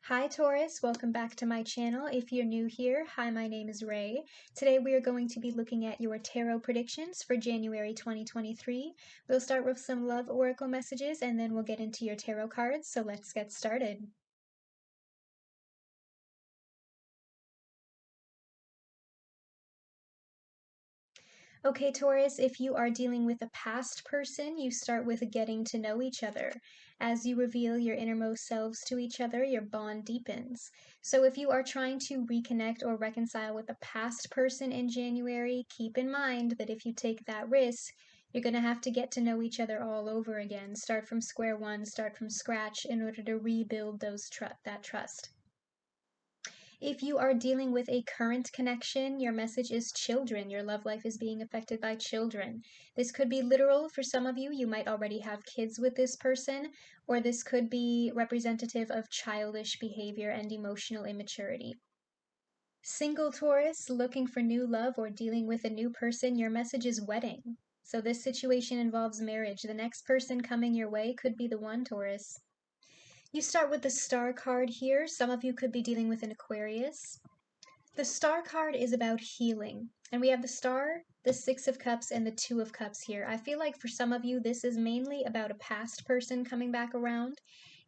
Hi Taurus, welcome back to my channel. If you're new here, hi, my name is Ray. Today we are going to be looking at your tarot predictions for January 2023. We'll start with some love oracle messages and then we'll get into your tarot cards, so let's get started. Okay, Taurus, if you are dealing with a past person, you start with getting to know each other. As you reveal your innermost selves to each other, your bond deepens. So if you are trying to reconnect or reconcile with a past person in January, keep in mind that if you take that risk, you're going to have to get to know each other all over again, start from square one, start from scratch in order to rebuild that trust. If you are dealing with a current connection, your message is children. Your love life is being affected by children. This could be literal for some of you. You might already have kids with this person, or this could be representative of childish behavior and emotional immaturity. Single Taurus, looking for new love or dealing with a new person, your message is wedding. So this situation involves marriage. The next person coming your way could be the one, Taurus. You start with the Star card here. Some of you could be dealing with an Aquarius. The Star card is about healing. And we have the Star, the Six of Cups, and the Two of Cups here. I feel like for some of you, this is mainly about a past person coming back around.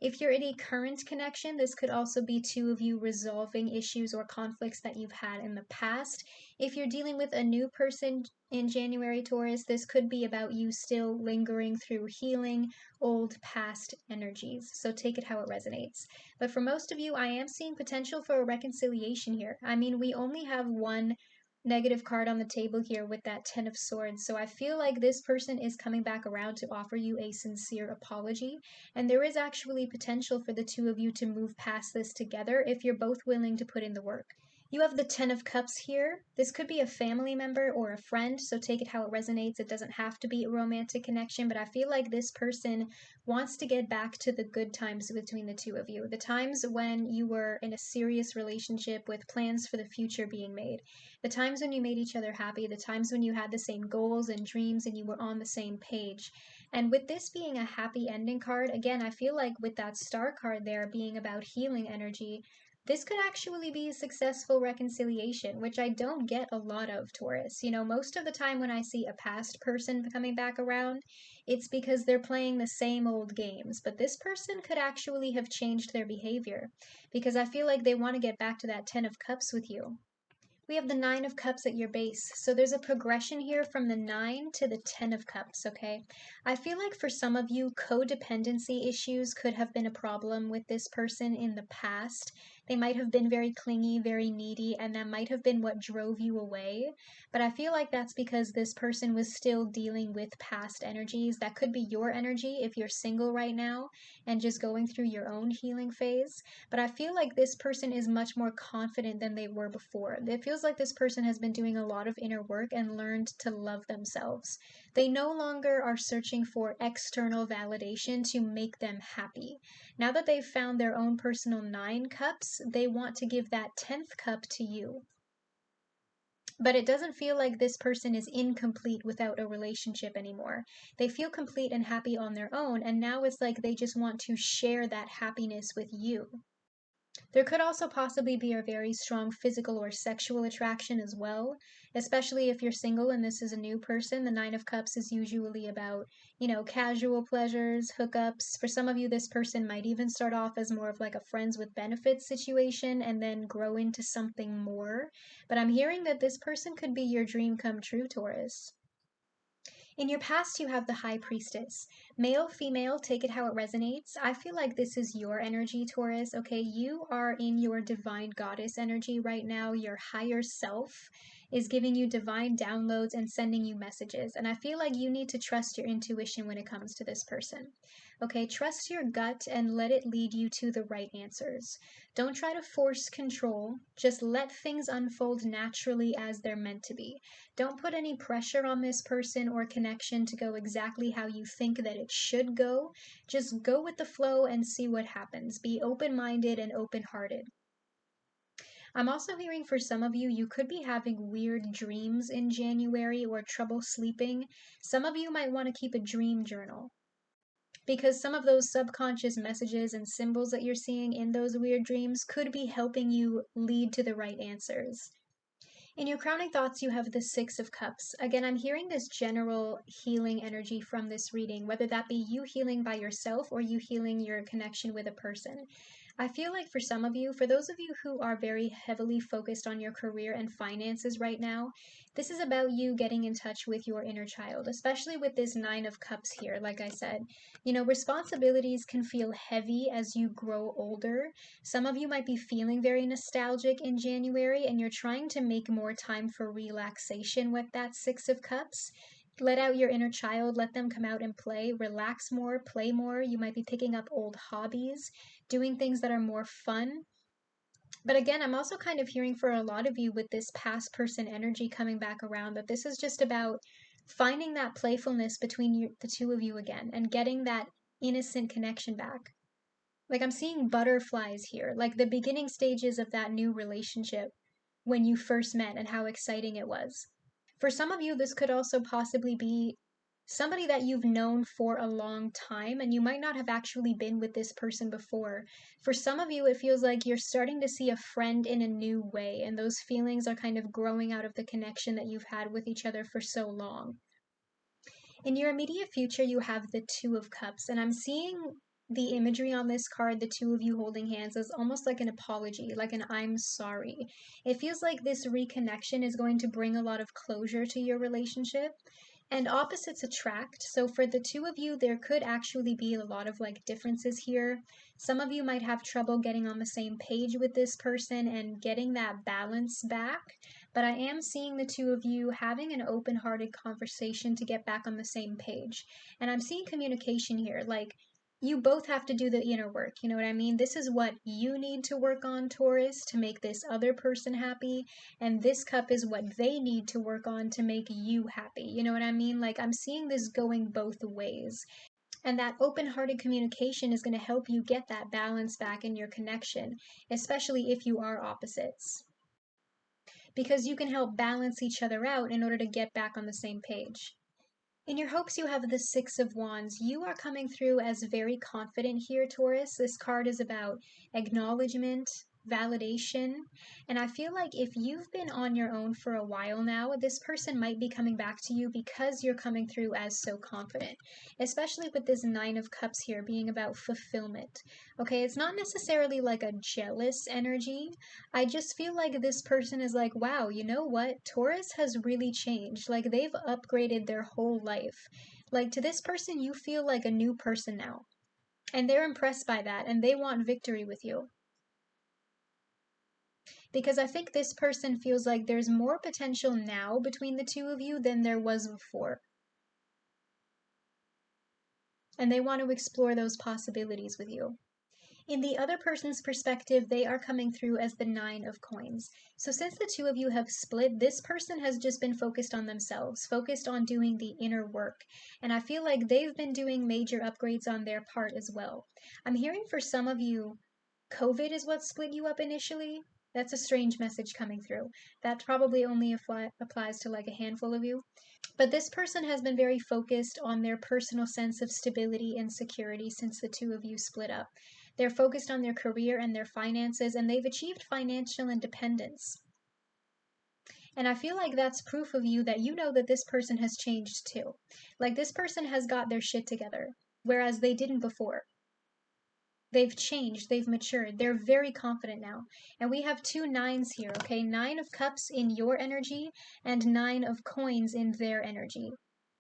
If you're in a current connection, this could also be two of you resolving issues or conflicts that you've had in the past. If you're dealing with a new person in January, Taurus, this could be about you still lingering through healing old past energies. So take it how it resonates. But for most of you, I am seeing potential for a reconciliation here. I mean, we only have one negative card on the table here with that Ten of Swords. So I feel like this person is coming back around to offer you a sincere apology. And there is actually potential for the two of you to move past this together if you're both willing to put in the work. You have the Ten of Cups here. This could be a family member or a friend, so take it how it resonates. It doesn't have to be a romantic connection, but I feel like this person wants to get back to the good times between the two of you. The times when you were in a serious relationship with plans for the future being made. The times when you made each other happy. The times when you had the same goals and dreams and you were on the same page. And with this being a happy ending card, again, I feel like with that Star card there being about healing energy, this could actually be a successful reconciliation, which I don't get a lot of, Taurus. You know, most of the time when I see a past person coming back around, it's because they're playing the same old games. But this person could actually have changed their behavior because I feel like they want to get back to that Ten of Cups with you. We have the Nine of Cups at your base. So there's a progression here from the Nine to the Ten of Cups, okay? I feel like for some of you, codependency issues could have been a problem with this person in the past. They might have been very clingy, very needy, and that might have been what drove you away. But I feel like that's because this person was still dealing with past energies. That could be your energy if you're single right now and just going through your own healing phase. But I feel like this person is much more confident than they were before. It feels like this person has been doing a lot of inner work and learned to love themselves. They no longer are searching for external validation to make them happy. Now that they've found their own personal 9 cups, they want to give that 10th cup to you. But it doesn't feel like this person is incomplete without a relationship anymore. They feel complete and happy on their own, and now it's like they just want to share that happiness with you. There could also possibly be a very strong physical or sexual attraction as well, especially if you're single and this is a new person. The Nine of Cups is usually about, casual pleasures, hookups. For some of you, this person might even start off as more of like a friends with benefits situation and then grow into something more. But I'm hearing that this person could be your dream come true, Taurus. In your past, you have the High Priestess. Male, female, take it how it resonates. I feel like this is your energy, Taurus, okay? You are in your divine goddess energy right now. Your higher self is giving you divine downloads and sending you messages. And I feel like you need to trust your intuition when it comes to this person. Okay, trust your gut and let it lead you to the right answers. Don't try to force control. Just let things unfold naturally as they're meant to be. Don't put any pressure on this person or connection to go exactly how you think that it should go. Just go with the flow and see what happens. Be open-minded and open-hearted. I'm also hearing for some of you, you could be having weird dreams in January or trouble sleeping. Some of you might want to keep a dream journal, because some of those subconscious messages and symbols that you're seeing in those weird dreams could be helping you lead to the right answers. In your crowning thoughts, you have the Six of Cups. Again, I'm hearing this general healing energy from this reading, whether that be you healing by yourself or you healing your connection with a person. I feel like for some of you, for those of you who are very heavily focused on your career and finances right now, this is about you getting in touch with your inner child, especially with this Nine of Cups here. Like I said, responsibilities can feel heavy as you grow older. Some of you might be feeling very nostalgic in January and you're trying to make more time for relaxation with that Six of Cups. Let out your inner child, let them come out and play, relax more, play more. You might be picking up old hobbies, doing things that are more fun. But again, I'm also kind of hearing for a lot of you with this past person energy coming back around that this is just about finding that playfulness between the two of you again and getting that innocent connection back. Like I'm seeing butterflies here, like the beginning stages of that new relationship when you first met and how exciting it was. For some of you, this could also possibly be somebody that you've known for a long time, and you might not have actually been with this person before. For some of you, it feels like you're starting to see a friend in a new way, and those feelings are kind of growing out of the connection that you've had with each other for so long. In your immediate future, you have the Two of Cups, and I'm seeing the imagery on this card, the two of you holding hands, is almost like an apology, like an I'm sorry. It feels like this reconnection is going to bring a lot of closure to your relationship. And opposites attract. So for the two of you, there could actually be a lot of like differences here. Some of you might have trouble getting on the same page with this person and getting that balance back. But I am seeing the two of you having an open-hearted conversation to get back on the same page. And I'm seeing communication here. Like, you both have to do the inner work. You know what I mean? This is what you need to work on, Taurus, to make this other person happy. And this cup is what they need to work on to make you happy. You know what I mean? Like, I'm seeing this going both ways. And that open hearted communication is going to help you get that balance back in your connection, especially if you are opposites. Because you can help balance each other out in order to get back on the same page. In your hopes, you have the Six of Wands. You are coming through as very confident here, Taurus. This card is about acknowledgement, validation, and I feel like if you've been on your own for a while now, this person might be coming back to you because you're coming through as so confident, especially with this Nine of Cups here being about fulfillment. Okay, it's not necessarily like a jealous energy. I just feel like this person is like, wow, you know what? Taurus has really changed. Like they've upgraded their whole life. Like to this person, you feel like a new person now. And they're impressed by that and they want victory with you. Because I think this person feels like there's more potential now between the two of you than there was before. And they want to explore those possibilities with you. In the other person's perspective, they are coming through as the Nine of Coins. So since the two of you have split, this person has just been focused on themselves, focused on doing the inner work. And I feel like they've been doing major upgrades on their part as well. I'm hearing for some of you, COVID is what split you up initially. That's a strange message coming through. That probably only applies to like a handful of you. But this person has been very focused on their personal sense of stability and security since the two of you split up. They're focused on their career and their finances, and they've achieved financial independence. And I feel like that's proof of you that you know that this person has changed too. Like this person has got their shit together, whereas they didn't before. They've changed, they've matured, they're very confident now. And we have two nines here, okay? Nine of Cups in your energy and Nine of Coins in their energy.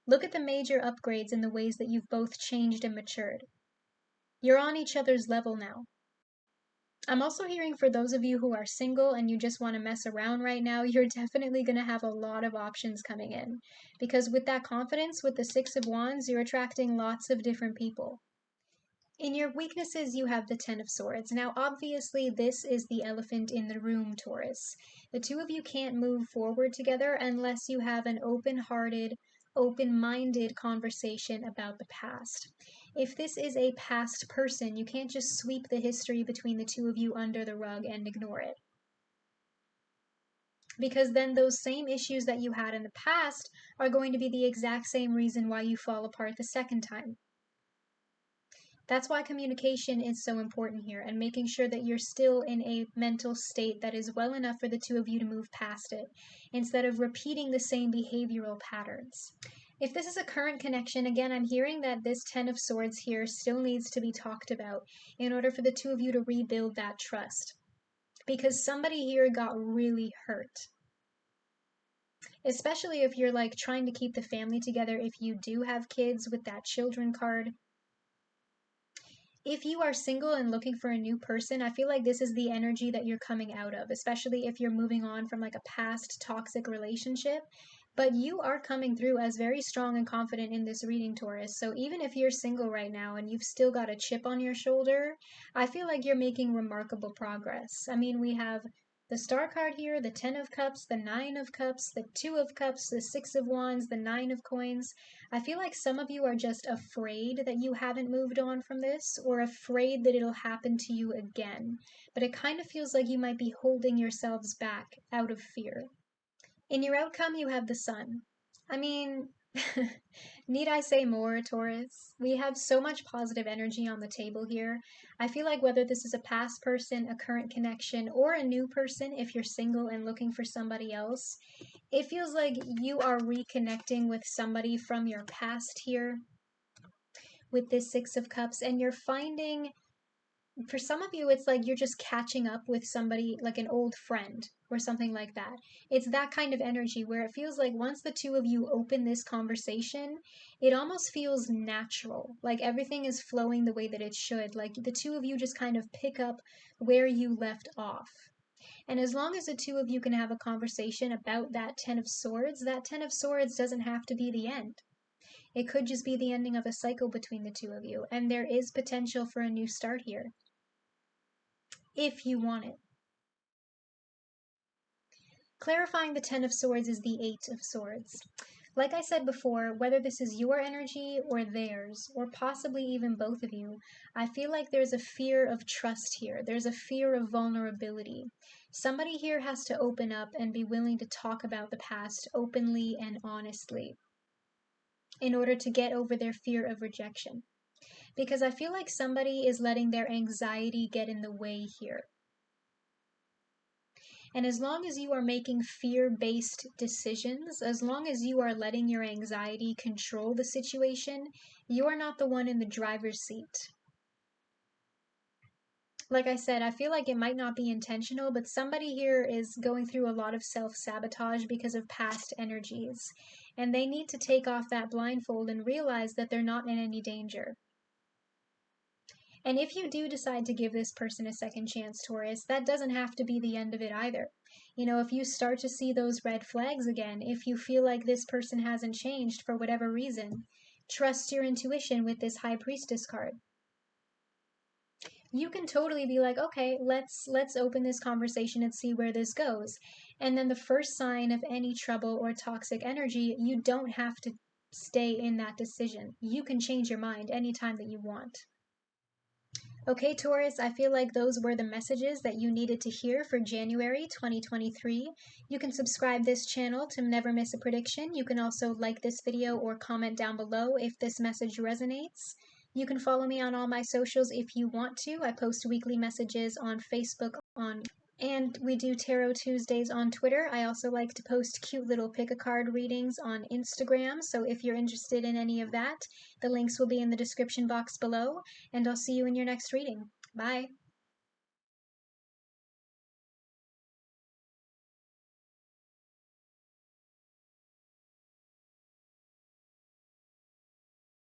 Look at the major upgrades in the ways that you've both changed and matured. You're on each other's level now. I'm also hearing for those of you who are single and you just want to mess around right now, you're definitely going to have a lot of options coming in. Because with that confidence, with the Six of Wands, you're attracting lots of different people. In your weaknesses, you have the Ten of Swords. Now, obviously, this is the elephant in the room, Taurus. The two of you can't move forward together unless you have an open-hearted, open-minded conversation about the past. If this is a past person, you can't just sweep the history between the two of you under the rug and ignore it. Because then those same issues that you had in the past are going to be the exact same reason why you fall apart the second time. That's why communication is so important here, and making sure that you're still in a mental state that is well enough for the two of you to move past it, instead of repeating the same behavioral patterns. If this is a current connection, again, I'm hearing that this Ten of Swords here still needs to be talked about in order for the two of you to rebuild that trust. Because somebody here got really hurt. Especially if you're like trying to keep the family together, if you do have kids with that children card. If you are single and looking for a new person, I feel like this is the energy that you're coming out of, especially if you're moving on from like a past toxic relationship. But you are coming through as very strong and confident in this reading, Taurus. So even if you're single right now and you've still got a chip on your shoulder, I feel like you're making remarkable progress. I mean, we have the Star card here, the Ten of Cups, the Nine of Cups, the Two of Cups, the Six of Wands, the Nine of Coins. I feel like some of you are just afraid that you haven't moved on from this, or afraid that it'll happen to you again. But it kind of feels like you might be holding yourselves back out of fear. In your outcome, you have the Sun. I mean, need I say more, Taurus? We have so much positive energy on the table here. I feel like whether this is a past person, a current connection, or a new person, if you're single and looking for somebody else, it feels like you are reconnecting with somebody from your past here with this Six of Cups, and you're finding, for some of you, it's like you're just catching up with somebody, like an old friend or something like that. It's that kind of energy where it feels like once the two of you open this conversation, it almost feels natural, like everything is flowing the way that it should, like the two of you just kind of pick up where you left off. And as long as the two of you can have a conversation about that Ten of Swords, that Ten of Swords doesn't have to be the end. It could just be the ending of a cycle between the two of you, and there is potential for a new start here, if you want it. Clarifying the Ten of Swords is the Eight of Swords. Like I said before, whether this is your energy or theirs, or possibly even both of you, I feel like there's a fear of trust here. There's a fear of vulnerability. Somebody here has to open up and be willing to talk about the past openly and honestly in order to get over their fear of rejection. Because I feel like somebody is letting their anxiety get in the way here. And as long as you are making fear-based decisions, as long as you are letting your anxiety control the situation, you are not the one in the driver's seat. Like I said, I feel like it might not be intentional, but somebody here is going through a lot of self-sabotage because of past energies. And they need to take off that blindfold and realize that they're not in any danger. And if you do decide to give this person a second chance, Taurus, that doesn't have to be the end of it either. You know, if you start to see those red flags again, if you feel like this person hasn't changed for whatever reason, trust your intuition with this High Priestess card. You can totally be like, okay, let's open this conversation and see where this goes. And then the first sign of any trouble or toxic energy, you don't have to stay in that decision. You can change your mind anytime that you want. Okay, Taurus, I feel like those were the messages that you needed to hear for January 2023. You can subscribe this channel to never miss a prediction. You can also like this video or comment down below if this message resonates. You can follow me on all my socials if you want to. I post weekly messages on Facebook, and we do Tarot Tuesdays on Twitter. I also like to post cute little pick-a-card readings on Instagram, so if you're interested in any of that, the links will be in the description box below, and I'll see you in your next reading. Bye!